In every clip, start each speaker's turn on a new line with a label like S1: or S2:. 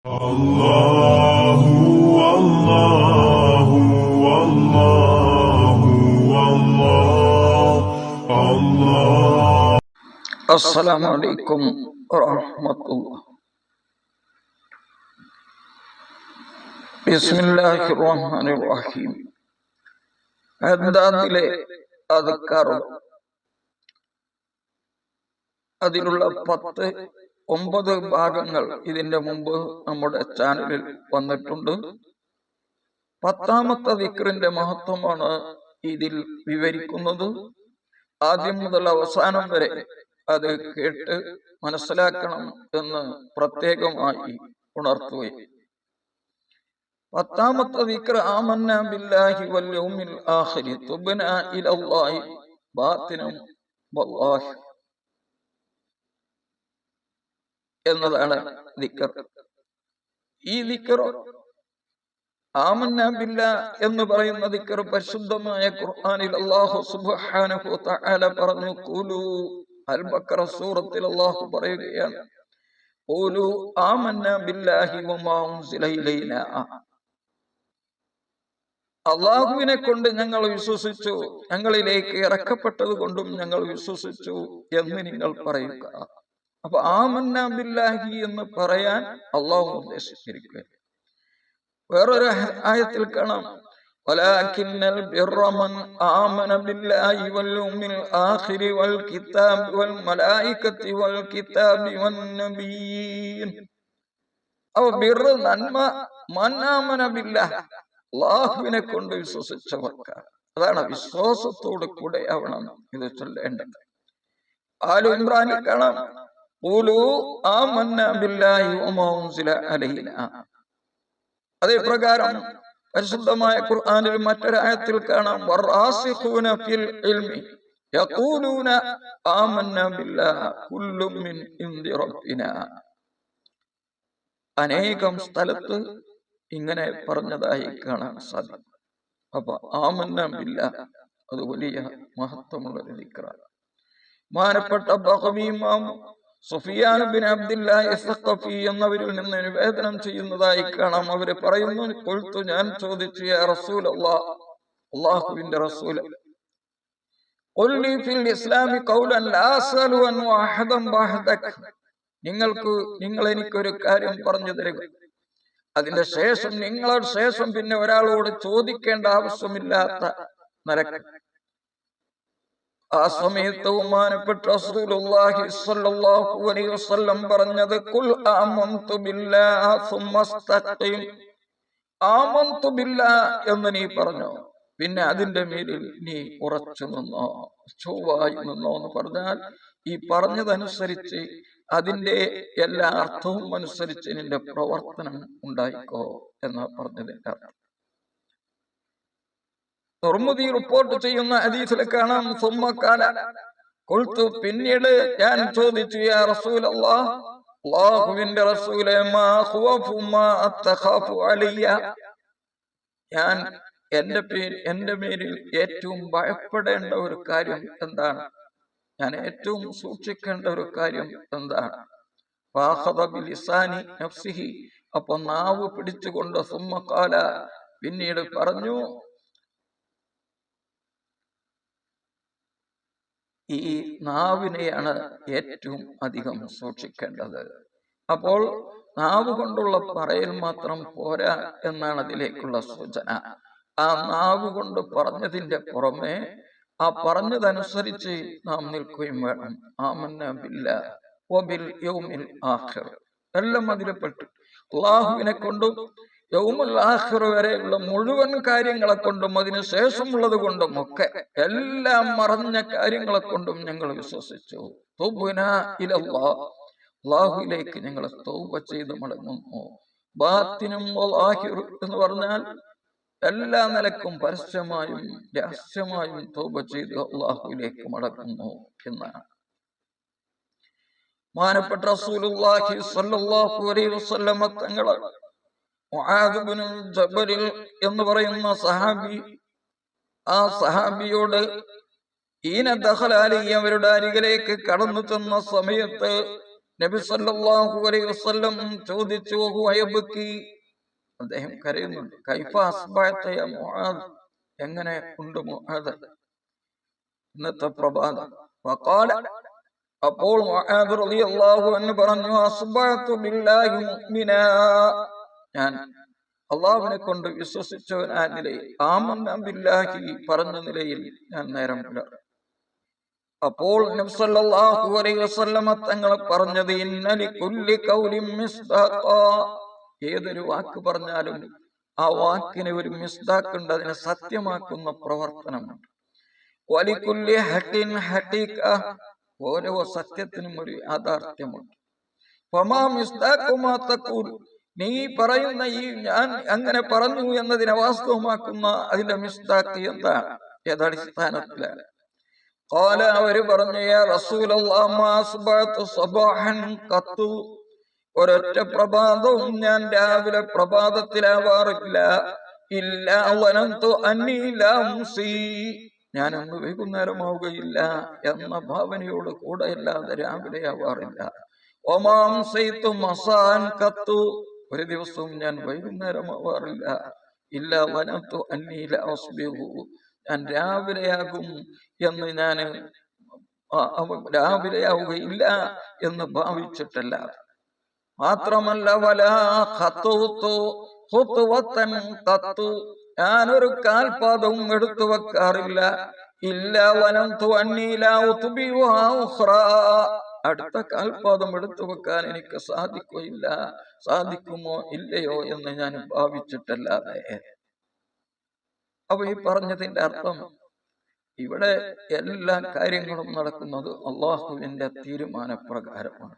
S1: അല്ലാഹു അല്ലാഹു അല്ലാഹു അല്ലാഹു അല്ലാഹു.
S2: അസ്സലാമു അലൈക്കും വറഹ്മത്തുള്ളാഹി. ബിസ്മില്ലാഹിർ റഹ്മാനിർ റഹീം. അദ്ദാദിലെ അദ്കാറുകൾ, അതിലുള്ള 9 ഭാഗങ്ങൾ ഇതിന്റെ മുമ്പ് നമ്മുടെ ചാനലിൽ വന്നിട്ടുണ്ട്. 10ാമത്തെ ദിക്റിന്റെ മഹത്വമാണ് ഇതിൽ വിവരിക്കുന്നത്. ആദ്യം മുതൽ അവസാനം വരെ അത് കേട്ട് മനസ്സിലാക്കണം എന്ന് പ്രത്യേകമായി ഉണർത്തുകയും. 10ാമത്തെ ദിക്ർ ആമന്നാ ബില്ലാഹി വൽ യൗമിൽ ആഖിരി തുബ്നാ ഇലല്ലാഹി ബാത്തിനം വല്ലാഹി എന്നതാണ് ദിക്ർ. ഈ ദിക്ർ ആമന്നാ ബില്ലാഹ് എന്ന് പറയുന്ന ദിക്ർ പരിശുദ്ധമായ ഖുർആനിൽ അല്ലാഹു സുബ്ഹാനഹു വ തആല പറഞ്ഞു. ഖൂലു അൽ ബഖറ സൂറത്തിൽ അല്ലാഹു പറയുകയാണ്, ഖൂലു ആമന്നാ ബില്ലാഹി വമാ ഉൻസില ഇലൈനാ, അള്ളാഹുവിനെ കൊണ്ട് ഞങ്ങൾ വിശ്വസിച്ചു, ഞങ്ങളിലേക്ക് ഇറക്കപ്പെട്ടത് കൊണ്ടും ഞങ്ങൾ വിശ്വസിച്ചു എന്ന് നിങ്ങൾ പറയുക. അപ്പൊ ആമന്നാ ബില്ലാഹി എന്ന് പറയാൻ അള്ളാഹു ഉദ്ദേശിച്ചിരിക്കുക. വേറൊരു ആയത്തിൽ കാണാം, വലാകിന്നൽ ബിർറ മൻ ആമന ബില്ലാഹി വൽ യൗമിൽ ആഖിരി വൽ കിതാബി വൽ മലായികതി വൽ കിതാബി വൻ നബിയ്യീൻ. അപ്പോൾ ബിർറ നന്മ, മൻ ആമന ബില്ലാഹ് അള്ളാഹുവിനെ കൊണ്ട് വിശ്വസിച്ചവർക്ക്. അതാണ് വിശ്വാസത്തോട് കൂടെ ആവണം ഇത് ചൊല്ലേണ്ടത്. ആലു ഇമ്രാനിൽ കാണാം, ഖൂലു ആമന്നാ ബില്ലാഹി വമാ ഉൻസില അലൈനാ. അതേ പ്രകാരം പരിശുദ്ധമായ ഖുർആനിൽ മറ്റൊരായത്തിൽ കാണാം, വറാസിഖൂന ഫിൽ ഇൽമി യഖൂലൂന ആമന്നാ ബില്ലാഹി കുല്ലും മിൻ ഇൻദി റബ്ബിനാ. അനേകം സ്ഥലത്ത് ഇങ്ങനെ പറഞ്ഞതായി കാണാൻ സാധിക്കും. അപ്പൊ ആമന്നാ ബില്ലാഹ് അത് വലിയ മഹത്വമുള്ള ഒരു ദിക്റാണ്. മാനപ്പെട്ട ബഖവി ഇമാം സുഫിയാൻ ബിൻ അബ്ദുല്ലാഹി സഖഫി എന്നവരിൽ നിന്ന് നിവേദനം ചെയ്യുന്നതായി കാണാം. അവര് പറയുന്നു, ഖുൽതു, ഞാൻ ചോദിച്ചു, യാ റസൂലല്ലാഹ്, അല്ലാഹുവിന്റെ റസൂൽ, ഖുൽനി ഫിൽ ഇസ്ലാമി ഖൗലൻ ലാ അസ്അലു അൻ അഹദൻ ബഅദക. നിങ്ങൾ എനിക്കൊരു കാര്യം പറഞ്ഞു തരിക, അതിന്റെ ശേഷം നിങ്ങളുടെ ശേഷം പിന്നെ ഒരാളോട് ചോദിക്കേണ്ട ആവശ്യമില്ലാത്ത നിലക്ക്. ആ സമയത്ത് ബഹുമാനപ്പെട്ട റസൂലുള്ളാഹി സ്വല്ലല്ലാഹു അലൈഹി വസല്ലം പറഞ്ഞത്, ഖുൽ ആമന്തു ബില്ലാഹി സുമ്മസ്തഖിം. ആമന്തു ബില്ലാഹ് എന്ന് നീ പറഞ്ഞോ, പിന്നെ അതിന്റെ മേലിൽ നീ ഉറച്ചു നിന്നോ, ചൊവ്വായി നിന്നോ എന്ന് പറഞ്ഞാൽ ഈ പറഞ്ഞതനുസരിച്ച് അതിന്റെ എല്ലാ അർത്ഥവും അനുസരിച്ച് നിന്റെ പ്രവർത്തനം ഉണ്ടായിക്കോ എന്നാ പറഞ്ഞതിന്റെ അർത്ഥം. തുർമുദി റിപ്പോർട്ട് ചെയ്യുന്ന ഹദീസിൽ കാണാം, സുമ്മഖാല ഖുൽതു, പിന്നീട് ഞാൻ ചോദിച്ചു, യാ റസൂലല്ലാഹ്, അല്ലാഹുവിന്റെ റസൂലേ, മാ ഖുവഫു മാ അത്തഖാഫു അലയ്യ. ഞാൻ എന്റെ പേരിൽ ഏറ്റവും ഭയപ്പെടേണ്ട ഒരു കാര്യം എന്താണ്, ഞാൻ ഏറ്റവും സൂക്ഷിക്കേണ്ട ഒരു കാര്യം എന്താണ്? ഫാഖദ ബിലിസാനി നഫ്സിഹി, അപ്പൊ നാവ് പിടിച്ചുകൊണ്ട് സുമ്മഖാല പിന്നീട് പറഞ്ഞു, ഈ നാവിനെയാണ് ഏറ്റവും അധികം സൂക്ഷിക്കേണ്ടത്. അപ്പോൾ നാവ് കൊണ്ടുള്ള പറയൽ മാത്രം പോരാ എന്നാണ് അതിലേക്കുള്ള സൂചന. ആ നാവ് കൊണ്ട് പറഞ്ഞതിന്റെ പുറമെ ആ പറഞ്ഞതനുസരിച്ച് നാം നിൽക്കുകയും വേണം. ആമന്നാ ബില്ലാഹി വബിൽ യൗമിൽ ആഖിർ, എല്ലാം അതിൽപ്പെട്ടു. അള്ളാഹുവിനെ കൊണ്ടും യൗമുൽ ആഖിർ വരെയുള്ള മുഴുവൻ കാര്യങ്ങളെ കൊണ്ടും അതിനുശേഷമുള്ളത് കൊണ്ടും ഒക്കെ എല്ലാം മറഞ്ഞ കാര്യങ്ങളെ കൊണ്ടും ഞങ്ങൾ വിശ്വസിച്ചു. തുബ്നാ ഇലല്ലാഹ്, അള്ളാഹുവിലേക്ക് ഞങ്ങൾ തൗബ ചെയ്ത് മടങ്ങുന്നു. ബാത്തിനും വലാഹിർ എന്ന് പറഞ്ഞാൽ എല്ലാ നിലക്കും പരസ്യമായും രഹസ്യമായും തൗബ ചെയ്ത് അള്ളാഹുവിലേക്ക് മടങ്ങുന്നു എന്നാണ്. മാനപ്പെട്ട റസൂലുള്ളാഹി സ്വല്ലല്ലാഹു അലൈഹി വസല്ലം തങ്ങൾ മുആദ് ഇബ്നു ജബൽ എന്ന് പറയുന്ന സഹാബി, ആ സഹാബിയോട് ഈന ദഖല അലൈഹി, അവരുടെ അരികിലേക്ക് കടന്നു ചെന്ന സമയത്ത് നബി സല്ലല്ലാഹു അലൈഹി വസല്ലം ചോദിച്ചു, വഹുവയബ്കി, അദ്ദേഹം കരയുന്നുണ്ട്, കൈഫ അസ്ബഹത യാ മുആദ്, എങ്ങനെ ഉണ്ട് മുആദ് ഇന്നത്തെ പ്രഭാതം? വഖാല, അപ്പോൾ മുആദ് റളിയല്ലാഹു അൻഹു പറഞ്ഞു, അസ്ബഹതു ബില്ലാഹി മുഅ്മിനാ, ഞാൻ അള്ളാഹുവിനെ കൊണ്ട് വിശ്വസിച്ചവനായ നിലയിൽ, ആമന്ന ബില്ലാഹി പറഞ്ഞ നിലയിൽ ഞാൻ നേരം പുലർത്തി. അപ്പോൾ നബി സല്ലല്ലാഹു അലൈഹി വസല്ലമ തങ്ങൾ പറഞ്ഞത്, ഇന്ന ലികുല്ലി ഖൗലിൻ മിസ്ദാഖാ, ഏതൊരു വാക്ക് പറഞ്ഞാലും ആ വാക്കിന് ഒരു മിസ്ദാഖ് ഉണ്ട്, അതിനെ സത്യമാക്കുന്ന പ്രവർത്തനമുണ്ട്. വലികുല്ലി ഹഖിൻ ഹഖീഖ, ഓരോ സത്യത്തിനും ഒരു യാഥാർത്ഥ്യമുണ്ട്. ഫമാ മിസ്ദാഖു മാ തഖൂൽ, നീ പറയുന്ന ഈ ഞാൻ അങ്ങനെ പറഞ്ഞു എന്നതിനെ വാസ്തവമാക്കുന്ന അതിന്റെ മിസ്ദാഖ് എന്താണ്, ഏതടിസ്ഥാനത്തിലാണ്? ഖാല, അവര് പറഞ്ഞു, യാ റസൂലല്ലാഹ് മാ അസ്ബഹതു സബാഹൻ ഖത്തു, ഒരൊറ്റ പ്രഭാതവും ഞാൻ രാവിലെ പ്രഭാതത്തിലാവാറില്ല, ഇല്ലാ വനന്തു അന്നീ ലാ ഉംസി, ഞാനൊന്ന് വൈകുന്നേരമാവുകയില്ല എന്ന ഭാവനയോട് കൂടെ അല്ലാതെ രാവിലെ ആവാറില്ല. ഒമാ അംസൈതു മസാൻ ഖത്തു, ഒരു ദിവസവും ഞാൻ വൈകുന്നേരമാവാറില്ല, ഇല്ലാ വനന്തു അന്നീ ലാ അസ്ബിഹു, ഞാൻ രാവിലെയാകും എന്ന് ഞാൻ രാവിലെയാവുകയില്ല എന്ന് ഭാവിച്ചിട്ടല്ല. മാത്രമല്ല, വലാ ഖതുതു ഖുത്വതൻ ഖത്തു, ഞാനൊരു കാൽപാദവും എടുത്തു വെക്കാറില്ല, ഇല്ലാ വനന്തു അന്നീ ലാ ഉത്ബിഉഹാ ഉഖ്റാ, അടുത്ത കാൽപാദം എടുത്തു വെക്കാൻ എനിക്ക് സാധിക്കുമോ ഇല്ലയോ എന്ന് ഞാൻ ഭാവിച്ചിട്ടല്ലാതെ. അപ്പൊ ഈ പറഞ്ഞതിന്റെ അർത്ഥം, ഇവിടെ എല്ലാ കാര്യങ്ങളും നടക്കുന്നത് അള്ളാഹുവിന്റെ തീരുമാനപ്രകാരമാണ്.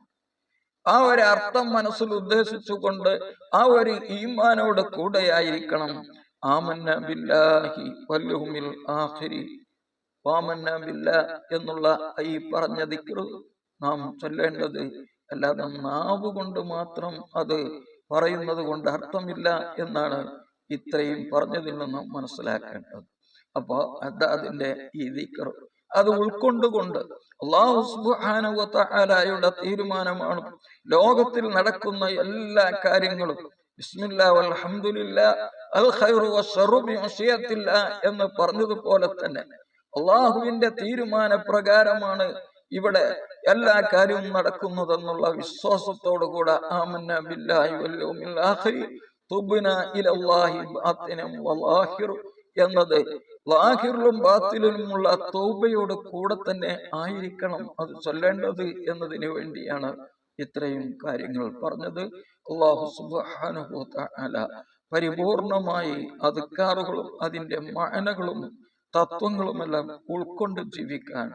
S2: ആ ഒരു അർത്ഥം മനസ്സിൽ ഉദ്ദേശിച്ചുകൊണ്ട് ആ ഒരു ഈമാനോട് കൂടെയായിരിക്കണം ആമന്ന ബില്ലാഹി വൽ യൗമിൽ ആഖിരി, ആമന്ന ബില്ലാഹ് എന്നുള്ള ഈ പറഞ്ഞ ദിക്ർ നാം ചൊല്ലേണ്ടത്. അല്ലാതെ നാവ് കൊണ്ട് മാത്രം അത് പറയുന്നത് കൊണ്ട് അർത്ഥമില്ല എന്നാണ് ഇത്രയും പറഞ്ഞതിൽ നിന്നും മനസ്സിലാക്കേണ്ടത്. അപ്പൊ അതിന്റെ ഈ ദിക്ർ അത് ഉൾക്കൊണ്ടുകൊണ്ട് അല്ലാഹു സുബ്ഹാനഹു വ തആലയുടെ തീരുമാനമാണ് ലോകത്തിൽ നടക്കുന്ന എല്ലാ കാര്യങ്ങളും. ബിസ്മില്ലാഹി വൽഹംദുലില്ലാഹ് അൽ ഖൈറു വശ്ശറു ബിമശിയത്തില്ലാഹ് എന്ന് പറഞ്ഞതുപോലെ തന്നെ അള്ളാഹുവിന്റെ തീരുമാന പ്രകാരമാണ് ഇവിടെ എല്ലാ കാര്യവും നടക്കുന്നതെന്നുള്ള വിശ്വാസത്തോടുകൂടെ ആമന്ന ബില്ലാഹി വൽ യൗമിൽ ആഖിരി തുബ്ന ഇലല്ലാഹി ബാത്തിനം വലാഹിർ എന്നത് ലാഹിറിലും ബാത്തിലുമുള്ള തൗബയോട് കൂടെ തന്നെ ആയിരിക്കണം അത് ചൊല്ലേണ്ടത് എന്നതിന് വേണ്ടിയാണ് ഇത്രയും കാര്യങ്ങൾ പറഞ്ഞത്. അല്ലാഹു സുബ്ഹാനഹു വ തആല പരിപൂർണമായി അദ്കാറുകളും അതിന്റെ മഅനകളും തത്വങ്ങളുമെല്ലാം ഉൾക്കൊണ്ട് ജീവിക്കാൻ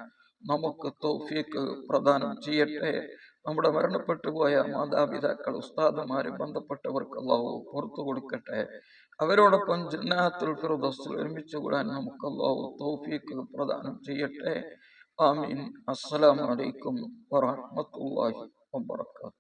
S2: നമുക്ക് തൗഫീഖ് പ്രദാനം ചെയ്യട്ടെ. നമ്മുടെ മരണപ്പെട്ടു പോയ മാതാപിതാക്കൾ, ഉസ്താദുമാര്, ബന്ധപ്പെട്ടവർക്ക് അല്ലാഹു പുറത്തു കൊടുക്കട്ടെ. അവരോടൊപ്പം ജന്നാത്തുൽ ഫിർദൗസിൽ ഒരുമിച്ച് കൂടാൻ നമുക്ക് അല്ലാഹു തൗഫീഖ് പ്രദാനം ചെയ്യട്ടെ. ആമീൻ. അസ്സലാമു അലൈക്കും വറഹ്മത്തുള്ളാഹി വബറകാതുഹു.